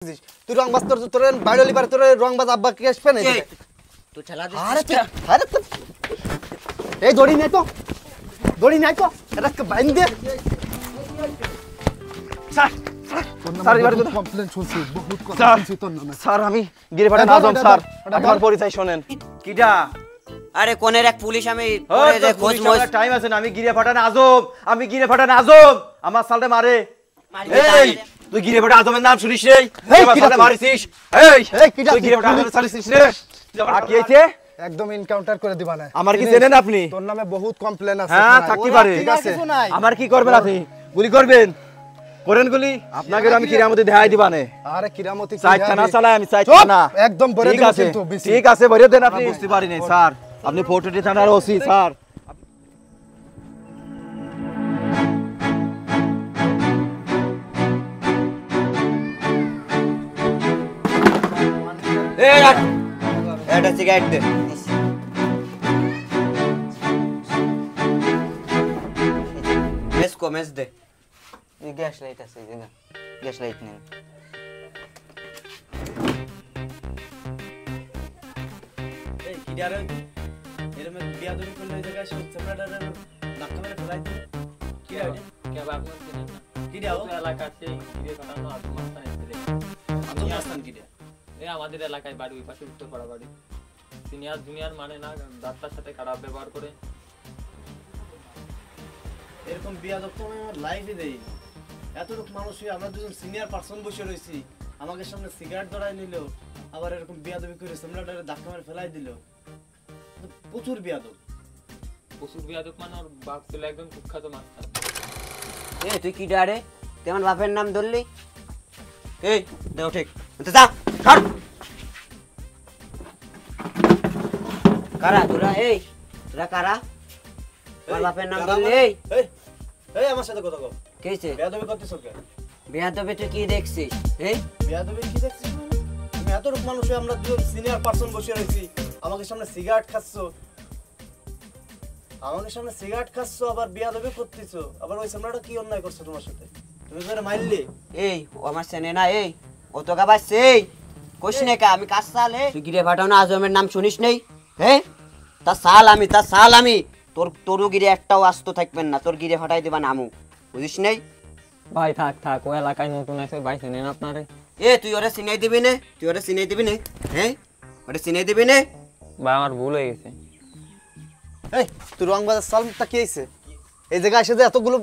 তুই রংবাজ তোর বাইরে পারে তোর রংবাজ আব্বা কেস ফেনে তুই ঠেলা দে। আরে তো এই দড়ি নাই তো এটা বাইন দে স্যার এবারে তো কমপ্লেইন শুনছি বহুত কথা শুনছি তোর নামে। স্যার আমি গিরিপাটা নাজম স্যার আপনার পরিচয় শুনেন কিডা আরে কোনের এক পুলিশ আমি পরে যে খোঁজ মোজ টাইম আছে না আমি গিরিপাটা নাজম আমার সালটা মারে এই তুই গিরিপাটা আজমের নাম শুনিস রে আমার সালটা মারিছিস এই তুই গিরিপাটা আজমের চালিছিস রে কি হইছে একদম এনকাউন্টার করে দিবা না। আমার কি জানেন আপনি তোর নামে বহুত কমপ্লেইন আছে। হ্যাঁ থাকতে পারে ঠিক আছে। আমার কি করবেন আপনি গুলি করবেন করেন গুলি আপনাকে আমি কিরামতি দেখাই দিবানে আরে কিরামতি কি সাইড থানা চালাই আমি সাইড চুপ! থানা একদম ভরে ঠিক দেব আছে কিন্তু বেশি। ঠিক আছে ভরে দেন আপনি বুঝতে পারিনি স্যার আপনি ফোর্টি থানার ওসি স্যার এই এটা সিগারেট দে মেস দে এই গ্যাস লাইট আছে এই না গ্যাস লাইট নেই এই কিডারে এর মধ্যে বিয়া দড়ি করলে এই জায়গায় সব সেপারেটারে ধাক্কা মেরে ফেলাই দিল কিডা এটা কে বাবু চিনেন না কিডা ও এলাকাতে গিয়ে কাটানো আত্মস্থান এসেছে তুমি আসতাম কিডা এই আমাদের এলাকায় বাড়ি ওই পাশে উত্তরপাড়া বাড়ি সিনিয়র জুনিয়র মানে না ডাক্তার সাথে খারাপ ব্যবহার করে এরকম বিয়া তো আমার লাইফে দেই এতটুকু মানুষ আমরা দুজন সিনিয়র পারসন বসে রইছি আমাকে সামনে সিগারেট ধরাই নিল আবার এরকম বিয়াদবি করে সেমলাটারে ধাক্কা মেরে ফেলাই দিল প্রচুর বিয়াদব পশুর বিয়াদক মানে ওর বাপ ছিল একদম কুখ্যাত মাস্টার এই তুই কি ডারে তেমন বাপের নাম ধরলি এই দাও ঠিক তো যা ছাড় কারা তোরা এই তোরা কারা তোর বাপের নাম ধরলি এই এই এই আমার সাথে কথা কও কেছে বিয়াদবি করতেছ কে বিয়াদবে তুই কি দেখছিস এই বিয়াদবি কি দেখছিস তুমি এতটুকু মানুষ আমরা দুজন সিনিয়র পারসন বসে রইছি আমাকে সামনে সিগারেট খাচ্ছো আবার বিয়াদবি করতেছো আবার ওই সামলাটা কি অন্যায় করছো তোমার সাথে তুমি করে মারলি এই ও আমার চেনে না এই ও তো গাবাচ্ছে এই কোশ নে কা আমি কাজ সালে তুই গিরে ফাটাও না আজমের নাম শুনিস নেই হ্যাঁ তা সাল আমি তোর গিরে একটাও আস্ত থাকবেন না তোর গিরে ফাটাই দিবা নামু বুঝিস নেই ভাই থাক ও এলাকায় নতুন আছে ভাই চিনেন আপনারে এ তুই ওরে চিনাই দিবি না হ্যাঁ ওরে চিনাই দিবি না ভাই আমার ভুল হয়ে গেছে এই তুই রংবাজার সালটা কি হইছে এই জায়গায় এসে যে এতগুলো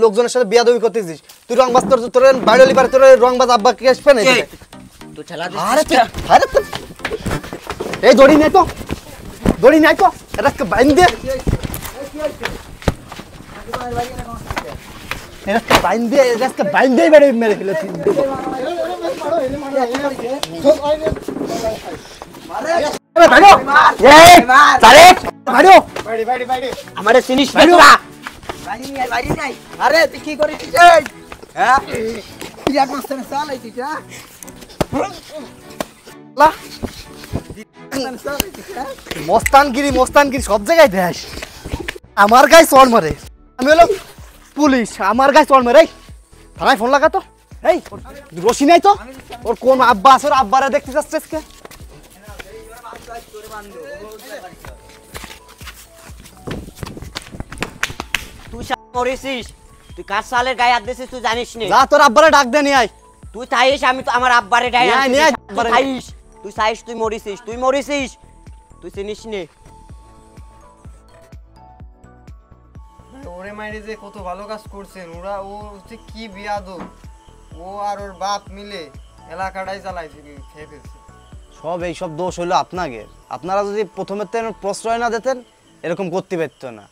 লোকজনের সাথে বিয়াদবি করতেছিস তুই রংবাজ তোর বাইরে পারে তোর রংবাজ আব্বা কেস ফেনে তুই ঠেলা দে আরে তো এই দড়ি নাই তো এটা বাইন দে এটা বাইন দিয়ে বেড়ে মেরে ফেলে আমারে চিনিস না তোরা বাড়ি নাই আরে তুই কি করিস এই হ্যাঁ পিয়া মাস্টার চালাইছিস মস্তানগিরি সব জায়গায় দেশ আমার গায়ে চড় মারে আমি হলো পুলিশ আমার গায়ে চড় মারে থানায় ফোন লাগা তো এই রশি নাই তো ওর কোন আব্বা আছে ওর আব্বারে দেখতে যাচ্ছে আজকে তুই মরিছিস তুই কার সালের গায়ে হাত দিছিস তুই জানিস নি যা তোর আব্বারে ডাক দে নিয়ে আয় তুই চাইস আমি তো আমার আব্বারে গায়ে নিয়ে আয়, নিয়ে আয়, আব্বারে নিয়ে আয়। তুই চাইস তুই মরিছিস তুই চিনিস নি ওরে মাইরে যে কত ভালো কাজ করছেন ওরা ও হচ্ছে কি বিয়াদব ও আর ওর বাপ মিলে এলাকাটাই চালাইছে খেয়ে ফেলছে সব এইসব দোষ হইলো আপনাকে আপনারা যদি প্রথমে প্রশ্রয় না দিতেন এরকম করতে পারতো না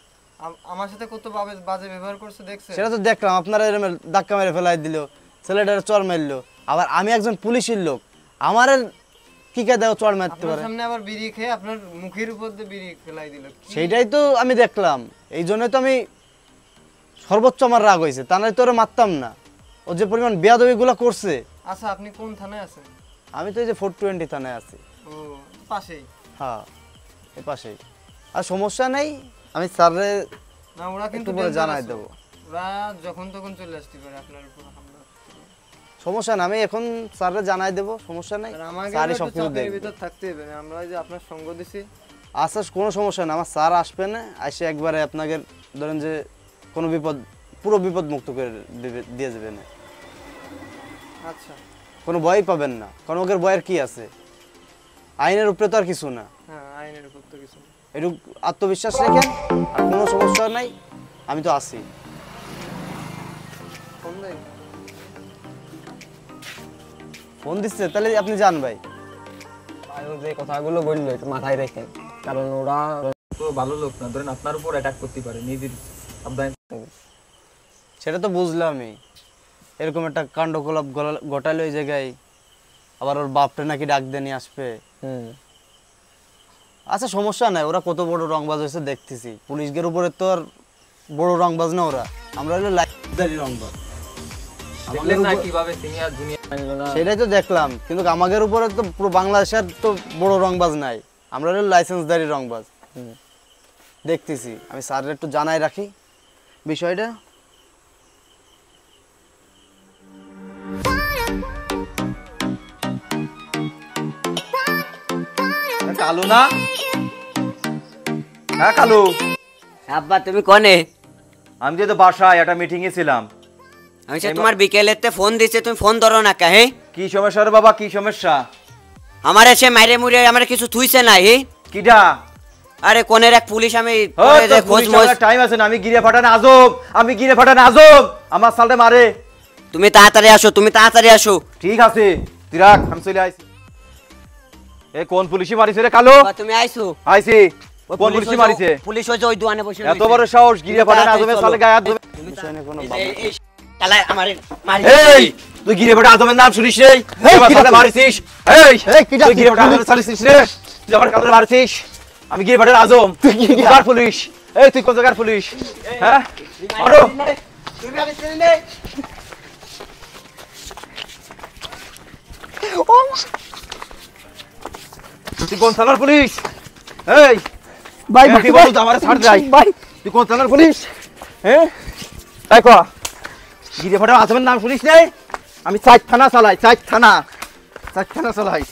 আমার সাথে কত বাজে ব্যবহার করছে দেখছে সেটা তো দেখলাম আপনারা এরকম ধাক্কা মেরে ফেলাই দিল ছেলেটার চড় মারলো আবার আমি একজন পুলিশের লোক আমার কি কে দেও চড় মারতে আপনার পারে সামনে আবার বিড়ি খেয়ে আপনার মুখের উপর দিয়ে বিড়ি ফেলাই দিল সেইটাই তো আমি দেখলাম এই জন্যই তো আমি সর্বোচ্চ আমার রাগ হয়েছে তা নয় তো ওরা মারতাম না ও যে পরিমাণ বেয়াদবিগুলো করছে আচ্ছা আপনি কোন থানায় আছেন আমি তো এই যে 420 থানায় আছি ও পাশেই হ্যাঁ এ পাশেই আর সমস্যা নেই আমি স্যারে না ওরা কিন্তু একটু পরে জানাই দেবো ওরা যখন তখন চলে আসতে পারে আপনার উপর হামলা করতে পারে। সমস্যা না, আমি এখন স্যাররে জানাই দেব, সমস্যা নাই। আর আমাকে স্যারই একটু সবকিছু চাপের দেখবে। ভিতর থাকতে হবে না, আমরা এই যে আপনার সঙ্গ দিছি। আচ্ছা কোনো সমস্যা না, আমার স্যার আসবে না, এসে একবারে আপনাকে ধরেন যে কোনো বিপদ, পুরো বিপদ মুক্ত করে দিয়ে যাবে না, আচ্ছা কোনো ভয় পাবেন না, কারণ ওদের ভয়ের কি আছে, আইনের উপরে তো আর কিছু না। হ্যাঁ, আইনের উপর তো কিছু না। একটু আত্মবিশ্বাস রেখেন, আর কোনো সমস্যা নাই, আমি তো আছি। ফোন দেই। ফোন দিচ্ছে, তাহলে আপনি যান ভাই। ভাই ও যে কথাগুলো বললো একটু মাথায় রেখেন, কারণ ওরা তো ভালো লোক না, ধরেন আপনার উপর অ্যাটাক করতে পারে, নিজের সাবধান। সেটা তো বুঝলামই, এরকম একটা কাণ্ডকলাপ ঘটালো ওই জায়গায়, আবার ওর বাপটা নাকি ডাক দিয়ে নিয়ে আসবে। আচ্ছা সমস্যা নাই, ওরা কত বড় রংবাজ হয়েছে দেখতেছি, পুলিশদের উপরে তো আর বড় রংবাজ না ওরা, আমরা হলো লাইফদারি রংবাজ। দেখলেন না কিভাবে সিনিয়র জুনিয়র মানলো না? সেটাই তো দেখলাম, কিন্তু আমাদের উপরে তো পুরো বাংলাদেশের তো বড় রংবাজ নাই, আমরা হলো লাইসেন্সদারি রংবাজ। দেখতেছি, আমি স্যারের একটু জানাই রাখি বিষয়টা। কালু না? হ্যাঁ কালু, আব্বা তুমি কনে? আমি যে তো বাসায় একটা মিটিং এ ছিলাম। আমি সে তোমার বিকেলেতে ফোন দিছে, তুমি ফোন ধরো না কে? কি সমস্যা রে বাবা, কি সমস্যা? আমার এসে মাইরে মুড়ে আমার কিছু থুইছে না হে? কিডা? আরে কোনের এক পুলিশ, আমি পরে যে খোঁজ মোজ। টাইম আছে না, আমি গিরে ফাটানো আজব, আমি গিরে ফাটানো আজব, আমার সালটা মারে। তুমি তাড়াতাড়ি আসো, তুমি তাড়াতাড়ি আসো। ঠিক আছে তুই রাখ, আমি চলে আইছি। এ কোন পুলিশই মারিছে রে কালু? বা তুমি আইছো? আইছি। কোন পুলিশই মারিছে? পুলিশ ওই যে ওই দোকানে বসে এত বড় সাহস, গিরে ফাটানো আজমের সালে গায়ে হাত দেবে? কোনো এই শালা আমারে মারি। এই তুই গিরে ফাটা আজমের নাম শুনিস রে? আমার সালে মারিছিস? এই তুই গিরে ফাটা আজমের সালে শুনিস রে? তুই আমার কাছে মারিছিস? আমি গিরে ফাটার আজম, তুই কার পুলিশ? এই তুই কোন জায়গার পুলিশ? হ্যাঁ মারো। তুমি আগে ছেড়ে নে। তুই কোন থানার পুলিশ? এই ভাই কি বল, আমার ছাড় যাই ভাই, তুই কোন থানার পুলিশ? হ্যাঁ তাই কো, গিরে ফাটার আজমের নাম শুনিস রে? আমি 4 থানা চালাই, 4 থানা চালাই।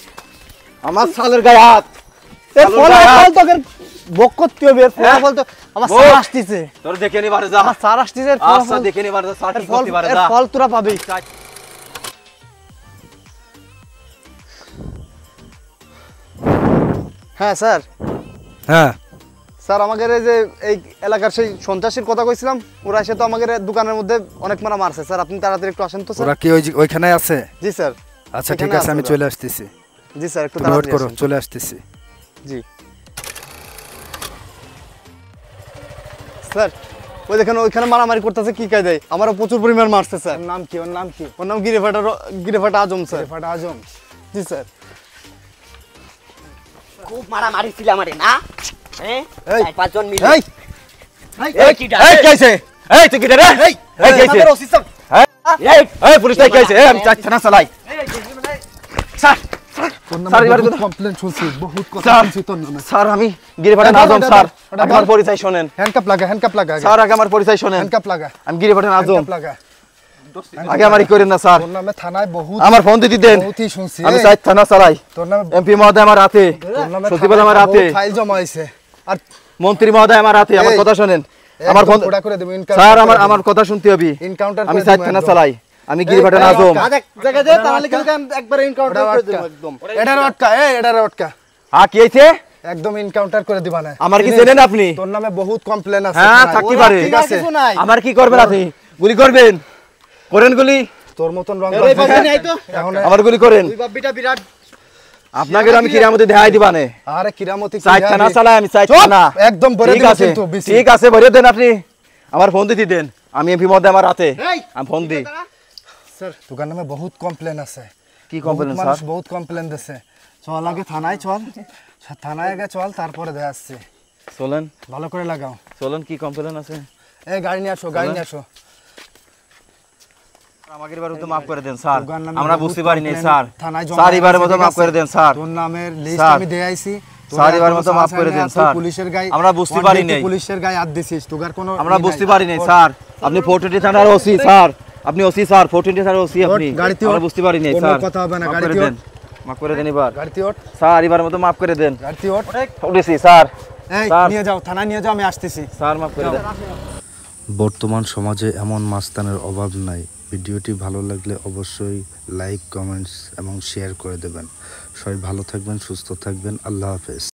আমার সালের গায়ে হাত। এর কালুর ফল গায়ে হাত। তো বক করতে হবে, এর ফলাফল তো আমার বক। স্যার আসতেছে, তোর দেখে নি বারে যা। আমার স্যার আসতেছে, এর আচ্ছা ফলাফল, দেখে নি বারে যা, স্যার এর কি ফল, করতে পারে এর যা। ফল তোরা পাবি। হ্যাঁ স্যার, হ্যাঁ স্যার আমাদের এই যে এই এলাকার সেই সন্ত্রাসীর কথা কইছিলাম, ওরা এসে তো আমাদের দোকানের মধ্যে অনেক মারা মারছে স্যার, আপনি তাড়াতাড়ি একটু আসেন তো স্যার। ওরা কি ওইখানে আছে? জি স্যার। আচ্ছা ঠিক এখানে আছে, আমি ওরা। চলে আসতেছি। জি স্যার, একটু তুমি নোট তাড়াতাড়ি করো, আসেন। চলে আসতেছি। জি স্যার, ওই দেখেন ওইখানে মারামারি করতেছে, কি কায়দায় আমারও প্রচুর পরিমাণ মারছে স্যার। ওর নাম কি? ওর নাম কি? ওর নাম গিরেফাটা আজম স্যার। ফাটা আজম। জি স্যার। খুব মারামারি ছিল আমারে না? হ্যাঁ এই, 4-5 জন মিলে। এই এই কি ডাক? এই কাইছে? এই তুই কি রে? এই কাইছে? আমাদের ওসি স্যার। এই এই পুলিশ তাই কাইছে? এই আমি 4 থানা চালাই। স্যার তোর নামে স্যার, এবার বহুত কথা- কমপ্লেন শুনছি, বহুত কথা স্যার। শুনছি তোর নামে। স্যার আমি গিরে ফাটার এটা আজম ধর, স্যার, এটা ধর। আমার পরিচয় শুনেন। হ্যান্ডকাপ লাগা আগে। স্যার আগে আমার পরিচয় শুনেন। হ্যান্ডকাপ লাগা। আমি গিরে ফাটার আজম, হ্যান্ডকাপ লাগা। আগে আমারই করেন না স্যার। তোর নামে থানায় বহুত আমার ফোন দিতে দেন, বহুতই শুনছি। আমি এই, 4 থানা চালাই। তোর নামে এমপি মহোদয় আমার হাতে, তোর নামে সচিব থানায় আমার হাতে, বহুত ফাইল জমা হয়েছে। আর মন্ত্রী মহোদয় আমার হাতে। আমার এই, কথা শুনেন, আমার ফোন ফোন করে দেব। স্যার, আমার কথা শুনতে হবে। এনকাউন্টার আমি করে 4 দেব থানা একদম। চালাই, আমি গিরে ফাটার এই, আজম। কাজ এক জায়গায় দে, তাহলে কিন্তু আমি একবার এনকাউন্টার করে দেব একদম। এটার অটকা, এটার অটকা। কি হয়েছে? একদম এনকাউন্টার করে দিবা না। আমার কি চেনেন আপনি? তোর নামে বহুত কমপ্লেন আছে। হ্যাঁ থানায়। থাকতে ওরা পারে। ঠিক আছে, কিছু নাই। আমার কি করবেন আপনি? গুলি করবেন? করেন গুলি, তোর মতন রং এই বাবা নাই তো, এখন আমার গুলি করেন। দুই বাপ্পিটা বিরাট। আপনাকে আমি কিরা মধ্যে দেখাই দিবানে। আরে কিরামতি কি 4 থানা হবে? চালাই আমি, 4 চুপ, থানা। একদম ভরে ঠিক দিবি আছে, কিন্তু বেশি। ঠিক আছে, ভরে দেন আপনি। আমার ফোন দিতে দেন, আমি এমপি মহোদয় আমার হাতে, এই, আমি ফোন দিই। তোর নামে বহুত কমপ্লেন আছে। কি কমপ্লেন বহুত মানুষ স্যার? বহুত কমপ্লেন দিছে। চল আগে থানায় চল, থানায় আগে চল, তারপরে দেখা আসছে। চলেন ভালো করে লাগাও। চলেন, কি কমপ্লেন আছে? এই গাড়ি নিয়ে আসো, গাড়ি নিয়ে আসো। আমাকে এবার তো মাফ করে দেন স্যার, তোর নামে আমরা বহুত বুঝতে পারি নাই complaint স্যার। থানায় জমা স্যার এবারের আছে, মতো ঠিক মাফ আছে? করে দেন স্যার। তোর নামের লিস্ট স্যার। আমি দিয়ে আইছি। তোর স্যার, আর এবার কোনো মতো মাফ চান্স করে নাই, দেন আর তুই স্যার। পুলিশের গায়ে আমরা বুঝতে পারি নাই। পুলিশের গায়ে হাত দিছিস, তোর কোনো আমরা ই বুঝতে নাই। পারি নাই স্যার। আপনি ফোর্টি থানার ওসি স্যার, আপনি ওসি স্যার 420 স্যার ওসি আপনি গাড়িতে আমরা বুঝতে পারিনি কোনো স্যার কথা হবে না, মাফ গাড়িতে করে ওঠ। দেন, মাফ করে দেন এবার গাড়িতে ওঠ, স্যার এবার মতো মাফ করে দেন। গাড়িতে ওঠ। উঠেছি স্যার, এই স্যার। নিয়ে যাও, থানায় নিয়ে যাও, আমি আসতেছি। স্যার মাফ করে দেন। বর্তমান সমাজে এমন মাস্তানের অভাব নাই। ভিডিওটি ভালো লাগলে অবশ্যই লাইক, কমেন্টস এবং শেয়ার করে দেবেন। সবাই ভালো থাকবেন, সুস্থ থাকবেন। আল্লাহ হাফেজ।